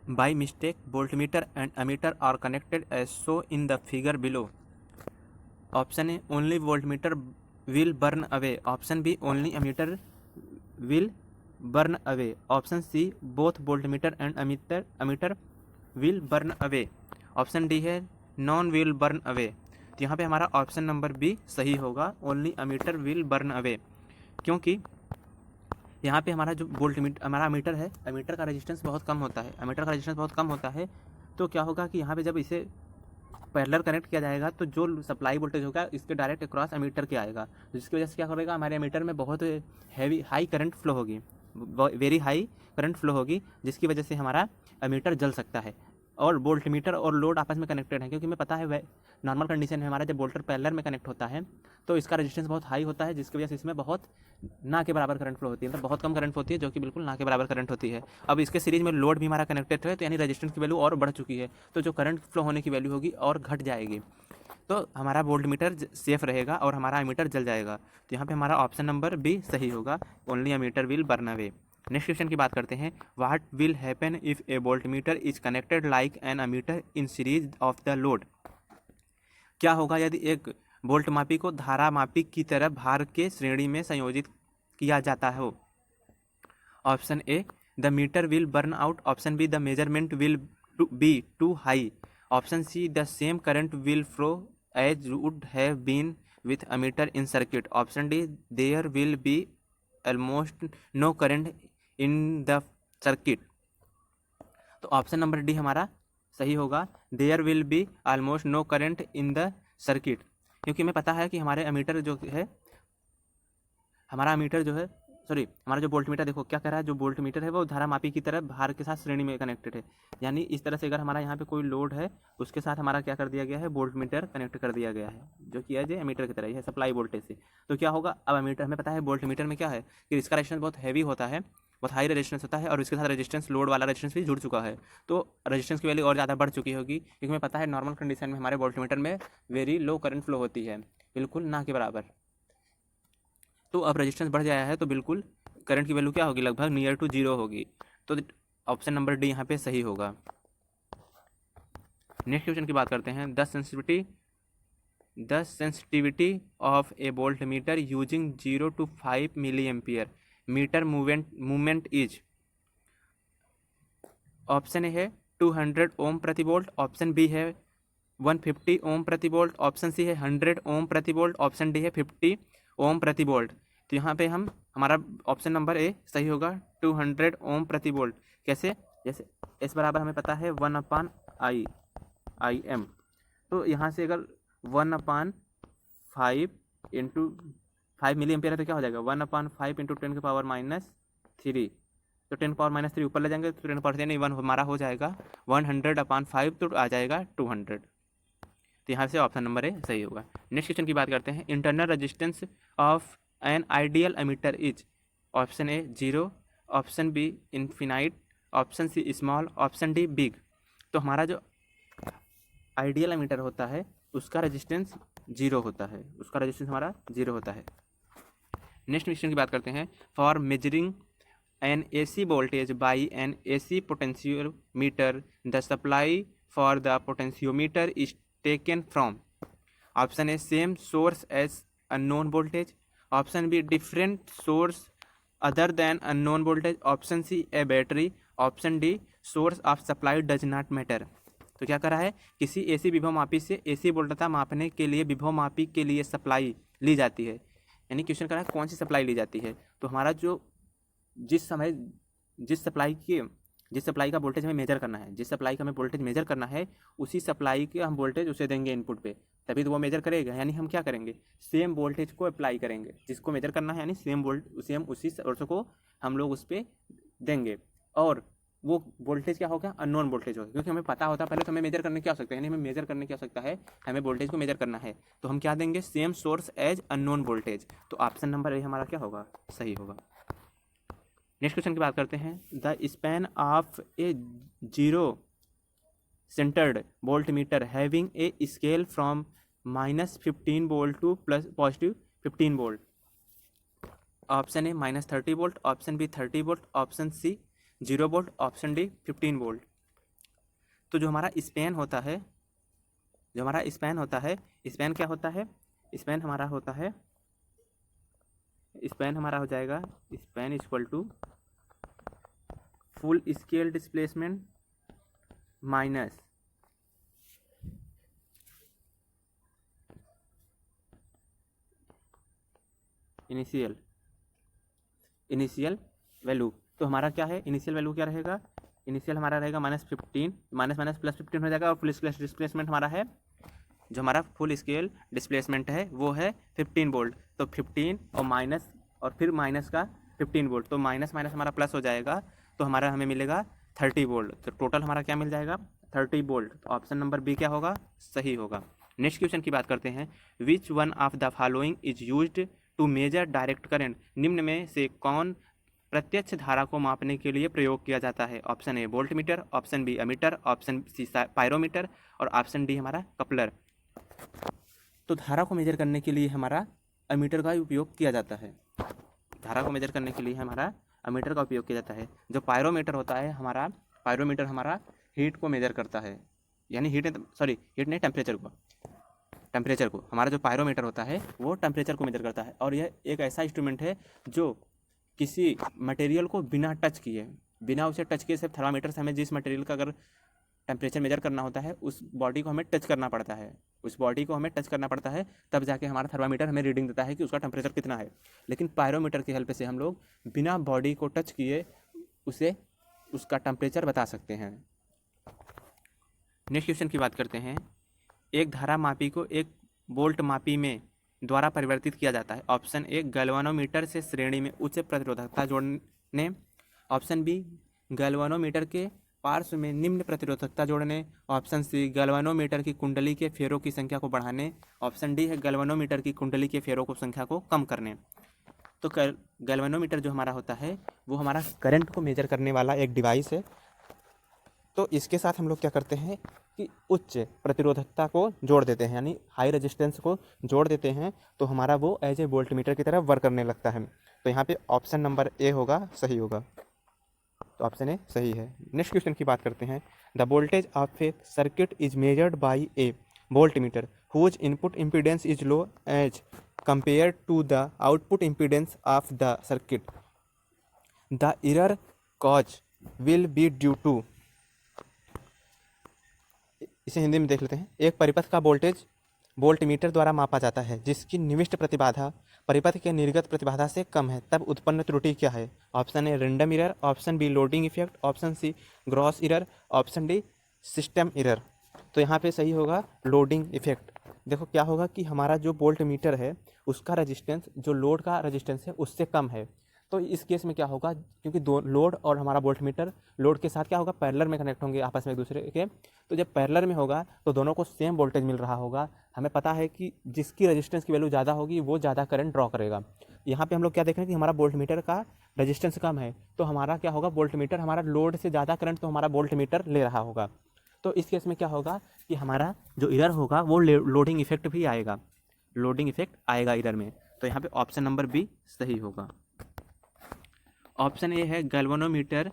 By mistake, voltmeter and ammeter are connected as shown in the figure below. Option A, only voltmeter will burn away. Option B, only ammeter will burn away. Option C, both voltmeter and ammeter will burn away. Option D है non will burn away. तो यहाँ पे हमारा option number B सही होगा, only ammeter will burn away, क्योंकि यहाँ पे हमारा जो वोल्टमीटर हमारा अमीटर है, अमीटर का रेजिस्टेंस बहुत कम होता है। अमीटर का रेजिस्टेंस बहुत कम होता है तो क्या होगा कि यहाँ पे जब इसे पैरेलल कनेक्ट किया जाएगा तो जो सप्लाई वोल्टेज होगा इसके डायरेक्ट अक्रॉस अमीटर के आएगा, जिसकी वजह से क्या करेगा, हमारे अमीटर में बहुत हैवी हाई करंट फ्लो होगी, वेरी हाई करंट फ्लो होगी, जिसकी वजह से हमारा अमीटर जल सकता है। और वोल्टमीटर और लोड आपस में कनेक्टेड है, क्योंकि हमें पता है नॉर्मल कंडीशन में हमारा जब वोल्टर पैरेलल में कनेक्ट होता है तो इसका रेजिस्टेंस बहुत हाई होता है, जिसकी वजह से इसमें बहुत ना के बराबर करंट फ्लो होती है, मतलब बहुत कम करंट होती है, जो कि बिल्कुल ना के बराबर करंट होती है। अब इसके सीरीज में लोड भी हमारा कनेक्टेड है, तो यानी रेजिस्टेंस की वैल्यू और बढ़ चुकी है, तो जो करंट फ्लो होने की वैल्यू होगी और घट जाएगी, तो हमारा वोल्टमीटर सेफ रहेगा और हमारा अमीटर जल जाएगा। तो यहाँ पे हमारा ऑप्शन नंबर बी सही होगा, only ammeter will burn away. Next question की बात करते हैं, what will happen if A voltmeter is connected like an ammeter in series of the load. क्या होगा यदि एक वोल्ट मापी को धारा मापी की तरह भार के श्रेणी में संयोजित किया जाता हो। Option A, the meter will burn out. Option B, the measurement will be too high. Option C, the same current will flow as would have been with ammeter in circuit. Option D, there will be almost no current in the circuit. तो option number D हमारा सही होगा, there will be almost no current in the circuit, क्योंकि हमें पता है कि हमारे अमीटर जो है हमारा जो वोल्टमीटर, देखो क्या कह रहा है, जो वोल्टमीटर है वो धारा मापी की तरह भार के साथ श्रेणी में कनेक्टेड है, यानी इस तरह से अगर हमारा यहाँ पे कोई लोड है उसके साथ हमारा क्या कर दिया गया है, वोल्टमीटर कनेक्ट कर दिया गया है, जो कि है अमीटर की तरह है सप्लाई वोल्टेज से। तो क्या होगा, अब अमीटर हमें पता है वोल्टमीटर में क्या है कि इसका रेजिस्टेंस बहुत हैवी होता है, बहुत हाई रेजिस्टेंस होता है, और इसके साथ रेजिस्टेंस लोड वाला रेजिस्टेंस भी जुड़ चुका है, तो रेजिस्टेंस की वैल्यू और ज़्यादा बढ़ चुकी होगी, क्योंकि हमें पता है नॉर्मल कंडीशन में हमारे वोल्टमीटर में वेरी लो करंट फ्लो होती है, बिल्कुल ना के बराबर। तो अब रेजिस्टेंस बढ़ जाया है तो बिल्कुल करंट की वैल्यू क्या होगी, लगभग नियर टू जीरो होगी, तो ऑप्शन नंबर डी यहाँ पे सही होगा। नेक्स्ट क्वेश्चन की बात करते हैं, the sensitivity of a volt meter using 0 to 5 milli ampere meter movement is. Option A है 200 ओम प्रति वोल्ट। ऑप्शन बी है 150 ओम प्रति वोल्ट। ऑप्शन सी है 100 ओम प्रति वोल्ट। ऑप्शन डी है 50 ओम प्रति वोल्ट। तो यहाँ पे हमारा ऑप्शन नंबर ए सही होगा, 200 ओम प्रति वोल्ट। कैसे, जैसे एस बराबर हमें पता है 1/I तो यहाँ से अगर 1/5 इंटू 5 मिली एम्पियर है तो क्या हो जाएगा, 1/5 इंटू 10 की पावर -3, तो 10 की पावर -3 ऊपर ले जाएंगे तो 10 यानी 1 हमारा हो जाएगा 100/5, तो आ जाएगा 200। तो यहाँ से ऑप्शन नंबर ए सही होगा। नेक्स्ट क्वेश्चन की बात करते हैं, internal resistance of an ideal ammeter is. Option A 0, option B infinite, option C small, option D big. तो हमारा जो आइडियल एमिटर होता है उसका रेजिस्टेंस 0 होता है, उसका रेजिस्टेंस हमारा 0 होता है। नेक्स्ट क्वेश्चन की बात करते हैं, for measuring an AC voltage by an AC potentiometer the supply for the potentiometer is taken from. Option A same source as unknown voltage. Option B different source other than unknown voltage. Option C a battery. Option D source of supply does not matter. तो क्या करा है, किसी AC विभव मापी से AC वोल्टता मापने के लिए विभव मापी के लिए सप्लाई ली जाती है, यानी क्वेश्चन करा है कौन सी सप्लाई ली जाती है। तो हमारा जो जिस सप्लाई का वोल्टेज हमें मेजर करना है, जिस सप्लाई का हमें वोल्टेज मेजर करना है, उसी सप्लाई के हम वोल्टेज उसे देंगे इनपुट पे, तभी तो वो मेजर करेगा। यानी हम क्या करेंगे, सेम वोल्टेज को अप्लाई करेंगे, जिसको मेजर करना है, यानी सेम उसी सोर्स को हम लोग उस पर देंगे, और वो वोल्टेज क्या होगा, अननोन वोल्टेज होगा, क्योंकि हमें पता होता है पहले तो हमें मेजर करने की आवश्यकता है, यानी हमें मेजर करने की आवश्यकता है, हमें वोल्टेज को मेजर करना है, तो हम क्या देंगे, same source as unknown voltage. तो ऑप्शन नंबर ए हमारा क्या होगा, सही होगा। नेक्स्ट क्वेश्चन की बात करते हैं, the span of a 0 centred volt meter having a scale from -15 volt to +15 volt. Option A -30 volt, option B 30 volt, option C 0 volt, option D 15 volt. तो जो हमारा स्पैन होता है, स्पैन क्या होता है, स्पैन हमारा होता है, स्पैन हमारा हो जाएगा, span equal to full scale displacement minus initial value. तो हमारा क्या है, इनिशियल वैल्यू क्या रहेगा, इनिशियल हमारा रहेगा -15, माइनस प्लस 15 हो जाएगा, और फुल स्केल डिस्प्लेसमेंट हमारा है, जो हमारा फुल स्केल डिस्प्लेसमेंट है वो है 15 वोल्ट। तो 15 और माइनस और फिर माइनस का 15 वोल्ट, तो माइनस माइनस हमारा प्लस हो जाएगा, तो हमारा हमें मिलेगा 30 वोल्ट। तो टोटल हमारा क्या मिल जाएगा, 30 वोल्ट। तो ऑप्शन नंबर बी क्या होगा, सही होगा। नेक्स्ट क्वेश्चन की बात करते हैं, which one of the following is used to measure direct current, निम्न में से कौन प्रत्यक्ष धारा को मापने के लिए प्रयोग किया जाता है। Option A volt meter, option B ammeter, option C pyrometer, और ऑप्शन डी हमारा कपलर। तो धारा को मेजर करने के लिए हमारा अमीटर का उपयोग किया जाता है, धारा को मेजर करने के लिए हमारा अमीटर का उपयोग किया जाता है। जो पायरोमीटर होता है हमारा, पायरोमीटर हमारा हीट को मेजर करता है, यानी हीट नहीं, टेम्परेचर को हमारा जो पायरोमीटर होता है वो टेम्परेचर को मेजर करता है। और यह एक ऐसा इंस्ट्रूमेंट है जो किसी मटेरियल को बिना टच किए, बिना उसे टच किए, सिर्फ थर्मामीटर से हमें जिस मटेरियल का अगर टेम्परेचर मेजर करना होता है उस बॉडी को हमें टच करना पड़ता है, तब जाके हमारा थर्मामीटर हमें रीडिंग देता है कि उसका टेम्परेचर कितना है। लेकिन पायरोमीटर की हेल्प से हम लोग बिना बॉडी को टच किए उसे उसका टेम्परेचर बता सकते हैं। नेक्स्ट क्वेश्चन की बात करते हैं, एक धारा मापी को एक वोल्ट मापी में द्वारा परिवर्तित किया जाता है। ऑप्शन ए गैल्वानोमीटर से श्रेणी में उच्च प्रतिरोधकता जोड़ने, ऑप्शन बी गैल्वानोमीटर के पार्श्व में निम्न प्रतिरोधकता जोड़ने, ऑप्शन सी गैल्वानोमीटर की कुंडली के फेरों की संख्या को बढ़ाने, ऑप्शन डी है गैल्वानोमीटर की कुंडली के फेरों को संख्या को कम करने। तो गैल्वानोमीटर जो हमारा होता है वो हमारा करंट को मेजर करने वाला एक डिवाइस है। तो इसके साथ हम लोग क्या करते हैं कि उच्च प्रतिरोधकता को जोड़ देते हैं, यानी हाई रेजिस्टेंस को जोड़ देते हैं, तो हमारा वो एज ए वोल्ट मीटर की तरह वर्क करने लगता है। तो यहाँ पे ऑप्शन नंबर ए होगा, सही होगा। तो ऑप्शन ए सही है। नेक्स्ट क्वेश्चन की बात करते हैं, the voltage of a circuit is measured by a volt meter whose input impedance is low as compare to the output impedance of the circuit, the error cause will be due to. इसे हिंदी में देख लेते हैं। एक परिपथ का voltage volt meter द्वारा मापा जाता है जिसकी निविष्ट प्रतिबाधा परिपथ के निर्गत प्रतिबाधा से कम है, तब उत्पन्न त्रुटि क्या है। Option A random error, option B loading effect, option C gross error, option D system error. तो यहाँ पे सही होगा लोडिंग इफेक्ट। देखो क्या होगा कि हमारा जो वोल्ट मीटर है उसका रेजिस्टेंस जो लोड का रेजिस्टेंस है उससे कम है। तो इस केस में क्या होगा, क्योंकि दो लोड और हमारा वोल्ट मीटर लोड के साथ क्या होगा, पैरेलल में कनेक्ट होंगे आपस में एक दूसरे के। तो जब पैरेलल में होगा तो दोनों को सेम वोल्टेज मिल रहा होगा। हमें पता है कि जिसकी रेजिस्टेंस की वैल्यू ज़्यादा होगी वो ज़्यादा करंट ड्रॉ करेगा। यहाँ पे हम लोग क्या देख रहे हैं कि हमारा वोल्ट मीटर का रेजिस्टेंस कम है, तो हमारा क्या होगा, वोल्ट मीटर हमारा लोड से ज़्यादा करंट तो हमारा वोल्ट मीटर ले रहा होगा। तो इस केस में क्या होगा कि हमारा जो एरर होगा वो लोडिंग इफेक्ट भी आएगा, लोडिंग इफेक्ट आएगा एरर में। तो यहाँ पे ऑप्शन नंबर बी सही होगा। ऑप्शन ए है galvanometer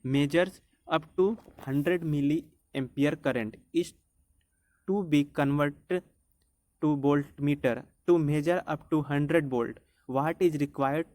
measures up to 100 milli ampere current is to be convert to volt meter to measure up to 100 volt, what is required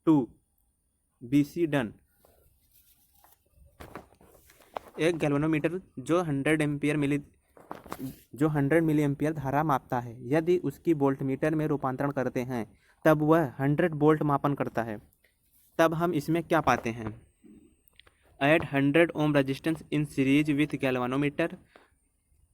to be see done. एक galvanometer जो 100 milli ampere धारा मापता है, यदि उसकी volt meter में रूपांतरण करते हैं तब वह 100 वोल्ट मापन करता है। तब हम इसमें क्या पाते हैं, add 100 ohm resistance in series with galvanometer,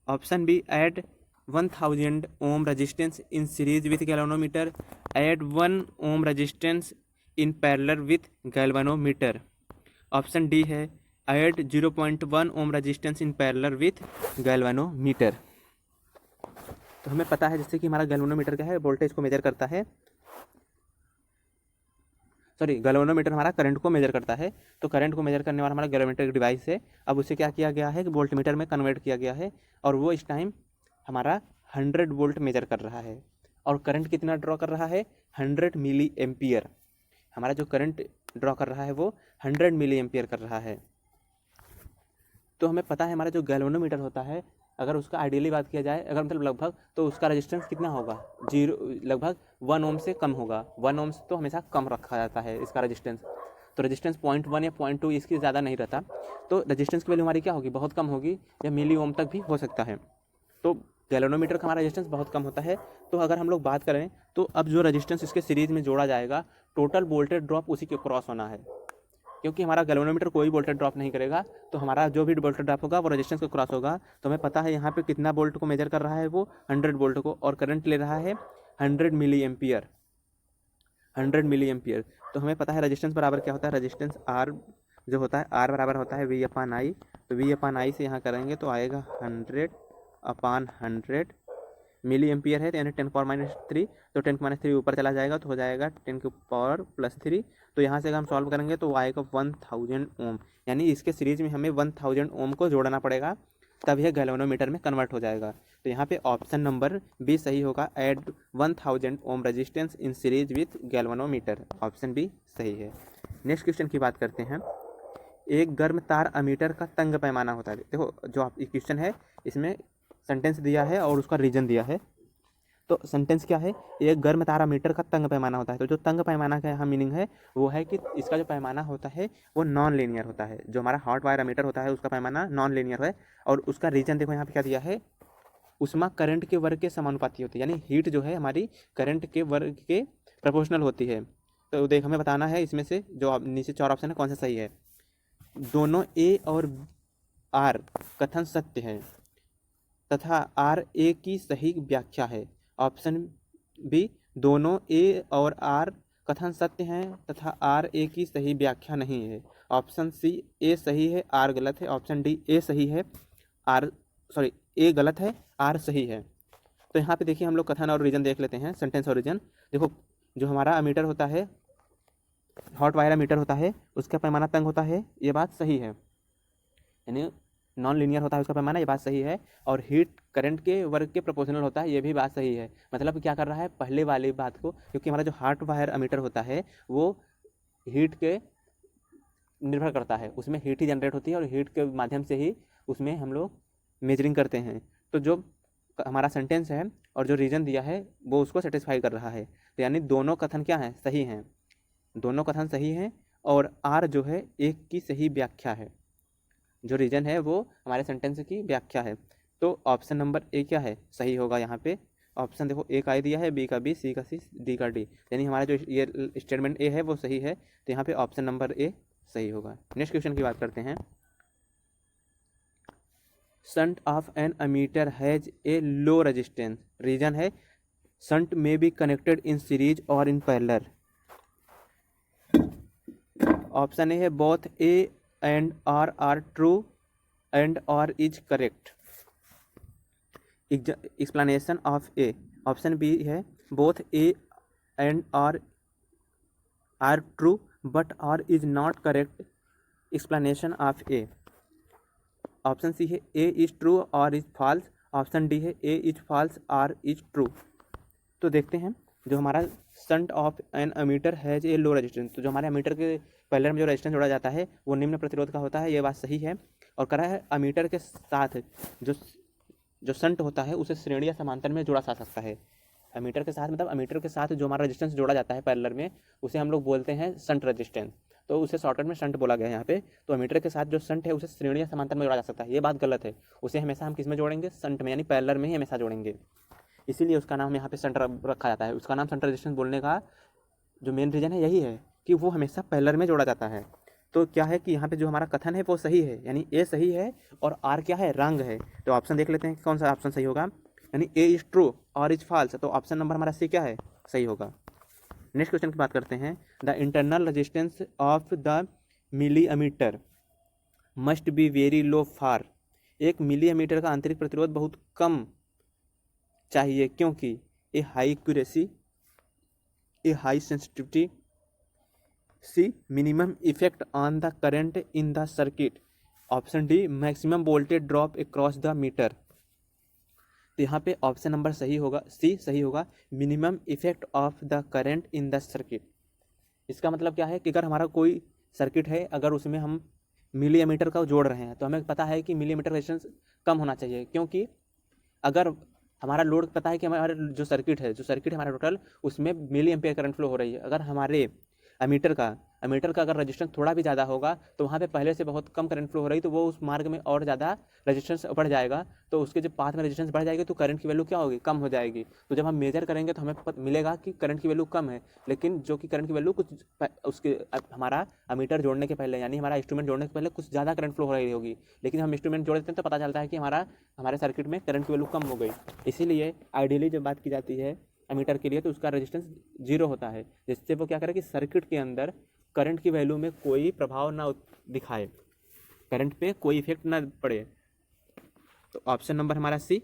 option B add 1000 ohm resistance in series with galvanometer, add 1 ohm resistance in parallel with galvanometer, option D है add 0.1 ohm resistance in parallel with galvanometer. तो हमें पता है जैसे कि हमारा galvanometer क्या है, वोल्टेज को मेजर करता है, गैल्वेनोमीटर हमारा करंट को मेजर करता है। तो करंट को मेजर करने वाला हमारा गैल्वेनोमीटर डिवाइस है। अब उसे क्या किया गया है कि वोल्ट मीटर में कन्वर्ट किया गया है, और वो इस टाइम हमारा 100 वोल्ट मेजर कर रहा है। और करंट कितना ड्रॉ कर रहा है, 100 मिली एम्पियर। हमारा जो करंट ड्रॉ कर रहा है वो 100 मिली एम्पियर कर रहा है। तो हमें पता है हमारा जो गैल्वेनोमीटर होता है, अगर उसका आइडियली बात किया जाए, अगर मतलब लगभग, तो उसका रेजिस्टेंस कितना होगा, 0, लगभग 1 ओम से कम होगा। 1 ओम तो हमेशा कम रखा जाता है इसका रेजिस्टेंस। तो रेजिस्टेंस 0.1 या 0.2 इसकी ज़्यादा नहीं रहता। तो रेजिस्टेंस की वैल्यू हमारी क्या होगी, बहुत कम होगी, या मिली ओम तक भी हो सकता है। तो गैल्वेनोमीटर का हमारा रेजिस्टेंस बहुत कम होता है। तो अगर हम लोग बात करें तो अब जो रेजिस्टेंस इसके सीरीज में जोड़ा जाएगा, टोटल वोल्टेज ड्रॉप उसी के क्रॉस होना है, क्योंकि हमारा गैल्वेनोमीटर कोई वोल्टेज ड्रॉप नहीं करेगा। तो हमारा जो भी वोल्टेज ड्रॉप होगा वो रेजिस्टेंस को क्रॉस होगा। तो हमें पता है यहाँ पे कितना वोल्ट को मेजर कर रहा है, वो 100 वोल्ट को, और करंट ले रहा है 100 मिली एम्पियर। 100 milli ampere. तो हमें पता है रेजिस्टेंस बराबर क्या होता है, रेजिस्टेंस आर जो होता है, आर बराबर होता है V/I। तो V/I से यहाँ करेंगे तो आएगा 100/100 मिली एम्पियर है, तो यानी 10⁻³ तो 10⁻³ ऊपर चला जाएगा तो हो जाएगा 10⁻+3। तो यहाँ से अगर हम सॉल्व करेंगे तो आएगा 1000 ओम, यानी इसके सीरीज में हमें 1000 ओम को जोड़ना पड़ेगा, तब यह गैल्वेनोमीटर में कन्वर्ट हो जाएगा। तो यहाँ पे ऑप्शन नंबर बी सही होगा, add 1000 ohm resistance in series with galvanometer, option B सही है। नेक्स्ट क्वेश्चन की बात करते हैं। एक गर्म तार अमीटर का तंग पैमाना होता है। देखो जो आप क्वेश्चन है इसमें सेंटेंस दिया है और उसका रीजन दिया है। तो सेंटेंस क्या है, एक गर्म तारा मीटर का तंग पैमाना होता है। तो जो तंग पैमाना का यहाँ मीनिंग है वो है कि इसका जो पैमाना होता है वो नॉन लीनियर होता है। जो हमारा हॉट वायर मीटर होता है उसका पैमाना नॉन लीनियर है, और उसका रीजन देखो यहाँ पे क्या दिया है, उष्मा करंट के वर्ग के समानुपाती होती है, यानी हीट जो है हमारी करंट के वर्ग के प्रोपोर्शनल होती है। तो देख हमें बताना है इसमें से जो नीचे 4 ऑप्शन है कौन सा सही है। दोनों ए और आर कथन सत्य है तथा आर ए की सही व्याख्या है, ऑप्शन बी दोनों ए और आर कथन सत्य हैं तथा आर ए की सही व्याख्या नहीं है, ऑप्शन सी ए सही है आर गलत है, ऑप्शन डी ए सही है ए गलत है आर सही है। तो यहाँ पे देखिए हम लोग कथन और रीजन देख लेते हैं, सेंटेंस और रीजन। देखो जो हमारा अमीटर होता है, हॉट वायर मीटर होता है, उसका पैमाना तंग होता है, ये बात सही है, यानी नॉन लीनियर होता है उसका पैमाना, ये बात सही है। और हीट करंट के वर्ग के प्रोपोर्शनल होता है, ये भी बात सही है। मतलब क्या कर रहा है, पहले वाली बात को, क्योंकि हमारा जो हॉट वायर अमीटर होता है वो हीट के निर्भर करता है, उसमें हीट ही जनरेट होती है और हीट के माध्यम से ही उसमें हम लोग मेजरिंग करते हैं। तो जो हमारा सेंटेंस है और जो रीजन दिया है वो उसको सेटिस्फाई कर रहा है। तो यानी दोनों कथन क्या हैं, सही हैं, दोनों कथन सही हैं, और आर जो है एक की सही व्याख्या है, जो रीजन है वो हमारे सेंटेंस की व्याख्या है। तो ऑप्शन नंबर ए क्या है, सही होगा। यहाँ पे ऑप्शन देखो, ए का ए दिया है, बी का बी, सी का सी, डी का डी, यानी हमारा जो ये स्टेटमेंट ए है वो सही है। तो यहाँ पे ऑप्शन नंबर ए सही होगा। नेक्स्ट क्वेश्चन की बात करते हैं। Shunt of an ammeter has a low resistance, reason है शंट में बी कनेक्टेड इन सीरीज और इन पैरेलल, ऑप्शन ए है both A and R are true and R is correct, explanation of A, option B है both A and R are true but R is not correct, explanation of A, option C है A is true R is false, option D है A is false or is true. तो देखते हैं जो हमारा shunt of an ammeter has a low resistance, तो जो हमारे अमीटर के पैरेलल में जो रेजिस्टेंस जोड़ा जाता है वो निम्न प्रतिरोध का होता है, ये बात सही है। और कह रहा है अमीटर के साथ जो शंट होता है उसे श्रेणी या समांतर में जोड़ा जा सकता है। अमीटर के साथ मतलब अमीटर के साथ जो हमारा रेजिस्टेंस जोड़ा जाता है पैरेलल में उसे हम लोग बोलते हैं शंट रेजिस्टेंस, तो उसे शॉर्टकट में शंट बोला गया है यहाँ पे। तो अमीटर के साथ जो शंट है उसे श्रेणी या समांतर में जोड़ा जा सकता है, ये बात गलत है। उसे हमेशा हम किस में जोड़ेंगे, शंट में, यानी पैरेलल में ही हमेशा जोड़ेंगे, इसीलिए उसका नाम यहाँ पे शंट रखा जाता है। उसका नाम शंट रेजिस्टेंस बोलने का जो मेन रीजन है यही है कि वो हमेशा पैरेलल में जोड़ा जाता है। तो क्या है कि यहाँ पे जो हमारा कथन है वो सही है, यानी ए सही है और आर क्या है, रंग है। तो ऑप्शन देख लेते हैं कौन सा ऑप्शन सही होगा, यानी A is true R is false, तो ऑप्शन नंबर हमारा सी क्या है, सही होगा। नेक्स्ट क्वेश्चन की बात करते हैं। The internal resistance of the milli ammeter must be very low for, एक मिली अमीटर का आंतरिक प्रतिरोध बहुत कम चाहिए क्योंकि A high accuracy, A high sensitivity, C minimum effect on the current in the circuit, option D maximum voltage drop across the meter. तो यहाँ पे ऑप्शन नंबर सही होगा, सी सही होगा, minimum effect of the current in the circuit. इसका मतलब क्या है कि अगर हमारा कोई सर्किट है, अगर उसमें हम मिली एमीटर का जोड़ रहे हैं, तो हमें पता है कि मिली एमीटर रेजिस्टेंस कम होना चाहिए, क्योंकि अगर हमारा लोड पता है कि हमारे जो सर्किट है हमारा टोटल, उसमें मिली एम्पियर करंट फ्लो हो रही है। अगर हमारे एमीटर का अगर रजिस्टेंस थोड़ा भी ज़्यादा होगा तो वहाँ पे पहले से बहुत कम करंट फ्लो हो रही, तो वो उस मार्ग में और ज़्यादा रजिस्टेंस बढ़ जाएगा, तो उसके जब पाथ में रजिस्टेंस बढ़ जाएगी तो करंट की वैल्यू क्या होगी, कम हो जाएगी। तो जब हम मेजर करेंगे तो हमें मिलेगा कि करंट की वैल्यू कम है, लेकिन जो कि करंट की वैल्यू कुछ उसके हमारा एमीटर जोड़ने के पहले, यानी हमारा इंस्ट्रूमेंट जोड़ने के पहले कुछ ज़्यादा करंट फ्लो हो रही होगी, लेकिन हम इंस्ट्रूमेंट जोड़ देते हैं तो पता चलता है कि हमारे सर्किट में करंट की वैल्यू कम हो गई। इसीलिए आइडियली जब बात की जाती है एमीटर के लिए तो उसका रेजिस्टेंस 0 होता है, जिससे वो क्या करे कि सर्किट के अंदर करंट की वैल्यू में कोई प्रभाव ना दिखाए, करंट पे कोई इफेक्ट ना पड़े। तो ऑप्शन नंबर हमारा सी